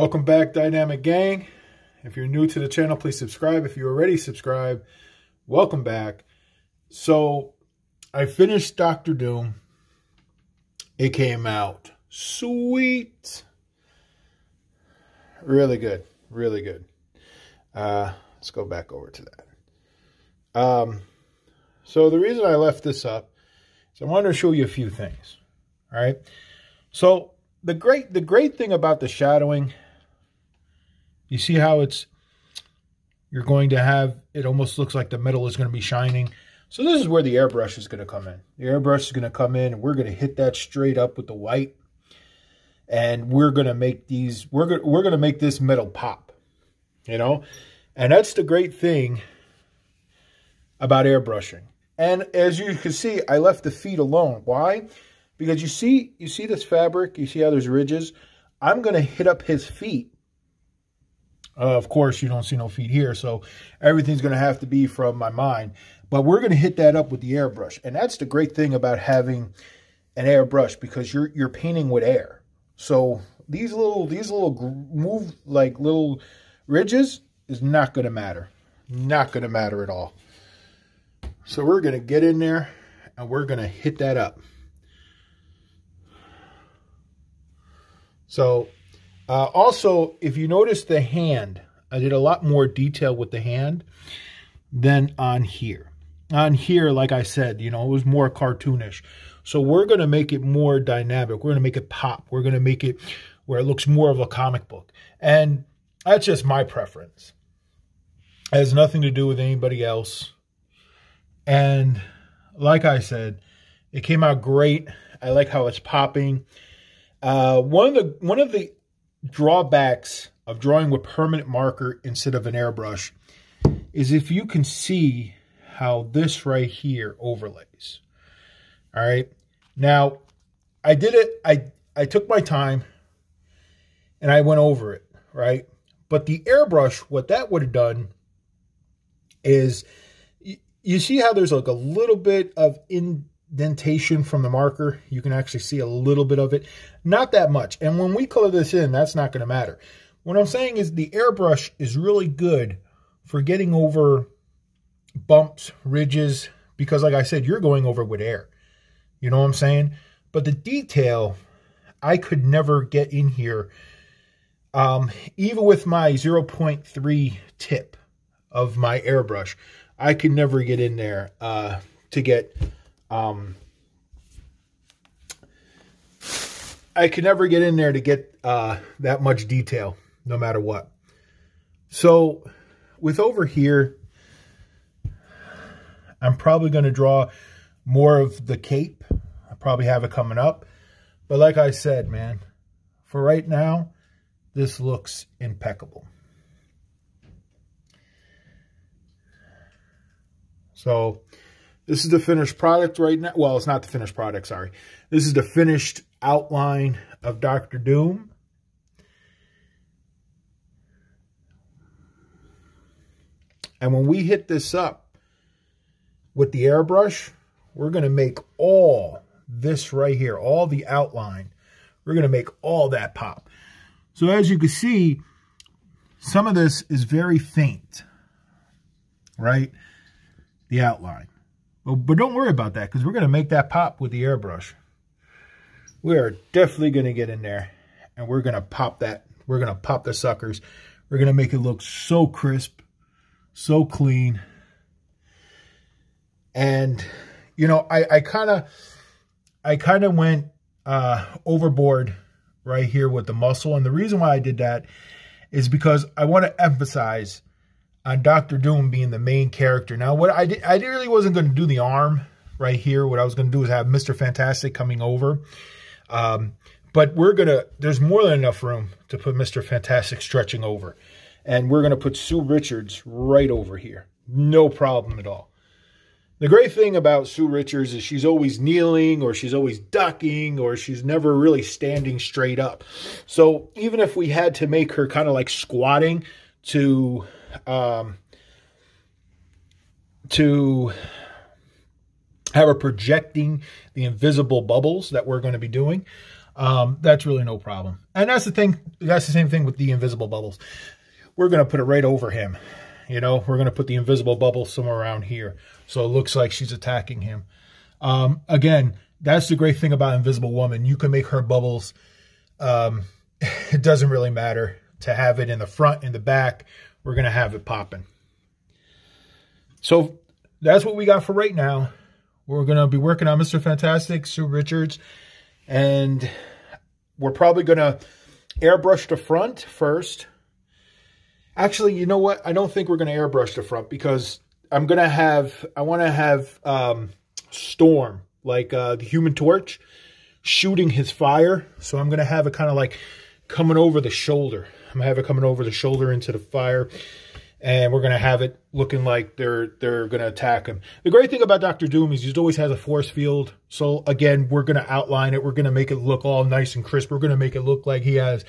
Welcome back, Dynamic Gang. If you're new to the channel, please subscribe. If you already subscribed, welcome back. So I finished Doctor Doom. It came out sweet. Really good. Really good. Let's go back over to that. So the reason I left this up is I wanted to show you a few things. All right. So the great thing about the shadowing, you see how you're going to have, it almost looks like the metal is going to be shining. So this is where the airbrush is going to come in. The airbrush is going to come in and we're going to hit that straight up with the white. And we're going to make these, we're going to make this metal pop, you know? And that's the great thing about airbrushing. And as you can see, I left the feet alone. Why? Because you see this fabric, you see how there's ridges? I'm going to hit up his feet. Of course, you don't see no feet here, so everything's going to have to be from my mind. But we're going to hit that up with the airbrush. And that's the great thing about having an airbrush, because you're painting with air. So these little move like little ridges is not going to matter. Not going to matter at all. So we're going to get in there and we're going to hit that up. So also, if you notice the hand, I did a lot more detail with the hand than on here. On here, like I said, you know, it was more cartoonish. So we're going to make it more dynamic. We're going to make it pop. We're going to make it where it looks more of a comic book. And that's just my preference. It has nothing to do with anybody else. And like I said, it came out great. I like how it's popping. One of the drawbacks of drawing with permanent marker instead of an airbrush is if you can see how this right here overlays. All right. Now, I did it. I took my time and I went over it, right? But the airbrush, what that would have done is, you see how there's like a little bit of indentation from the marker? You can actually see a little bit of it. Not that much. And when we color this in, that's not going to matter. What I'm saying is the airbrush is really good for getting over bumps, ridges, because like I said, you're going over with air. You know what I'm saying? But the detail, I could never get in here. Even with my 0.3 tip of my airbrush, I could never get in there to get... I could never get in there to get that much detail, no matter what. So with over here, I'm probably going to draw more of the cape. I probably have it coming up. But like I said, man, for right now, this looks impeccable. So this is the finished product right now. Well, it's not the finished product, sorry. This is the finished outline of Doctor Doom. And when we hit this up with the airbrush, we're going to make all this right here, all the outline, we're going to make all that pop. So as you can see, some of this is very faint, right? The outline. But don't worry about that, because we're going to make that pop with the airbrush. We are definitely going to get in there and we're going to pop that. We're going to pop the suckers. We're going to make it look so crisp, so clean. And, you know, I kind of went overboard right here with the muscle. And the reason why I did that is because I want to emphasize on Doctor Doom being the main character. Now, what I really wasn't going to do the arm right here. What I was going to do is have Mr. Fantastic coming over. But there's more than enough room to put Mr. Fantastic stretching over. And we're going to put Sue Richards right over here. No problem at all. The great thing about Sue Richards is she's always kneeling, or she's always ducking, or she's never really standing straight up. So even if we had to make her kind of like squatting to have her projecting the invisible bubbles that we're going to be doing, That's really no problem. And that's the thing. That's the same thing with the invisible bubbles. We're going to put it right over him. You know, we're going to put the invisible bubble somewhere around here. So it looks like she's attacking him. Again, that's the great thing about Invisible Woman. You can make her bubbles. It doesn't really matter to have it in the front, in the back. We're going to have it popping. So that's what we got for right now. We're going to be working on Mr. Fantastic, Sue Richards. And we're probably going to airbrush the front first. Actually, you know what? I don't think we're going to airbrush the front because I want to have Storm, like the Human Torch, shooting his fire. So I'm going to have it kind of like coming over the shoulder. I'm going to have it coming over the shoulder into the fire. And we're going to have it looking like they're going to attack him. The great thing about Dr. Doom is he always has a force field. So, again, we're going to outline it. We're going to make it look all nice and crisp. We're going to make it look like he has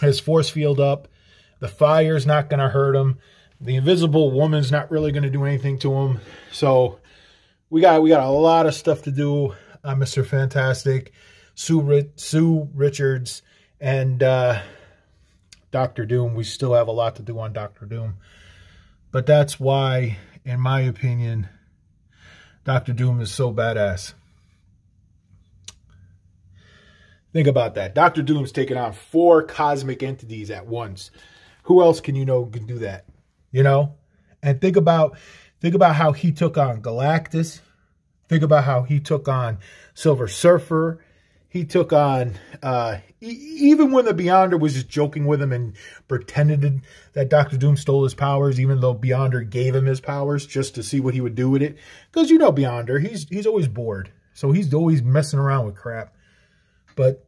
his force field up. The fire's not going to hurt him. The Invisible Woman's not really going to do anything to him. So, we got a lot of stuff to do on Mr. Fantastic, Sue Richards, and Dr. Doom. We still have a lot to do on Dr. Doom. But that's why, in my opinion, Dr. Doom is so badass. Think about that. Dr. Doom's taking on 4 cosmic entities at once. Who else can can do that? You know? And think about how he took on Galactus. Think about how he took on Silver Surfer. He took on, even when the Beyonder was just joking with him and pretended that Dr. Doom stole his powers, even though Beyonder gave him his powers just to see what he would do with it. Because you know Beyonder, he's always bored. So he's always messing around with crap. But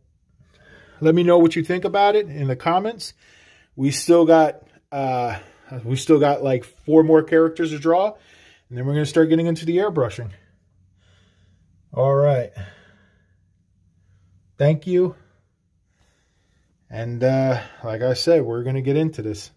let me know what you think about it in the comments. We still got like 4 more characters to draw. And then we're going to start getting into the airbrushing. All right. Thank you. And like I said, we're going to get into this.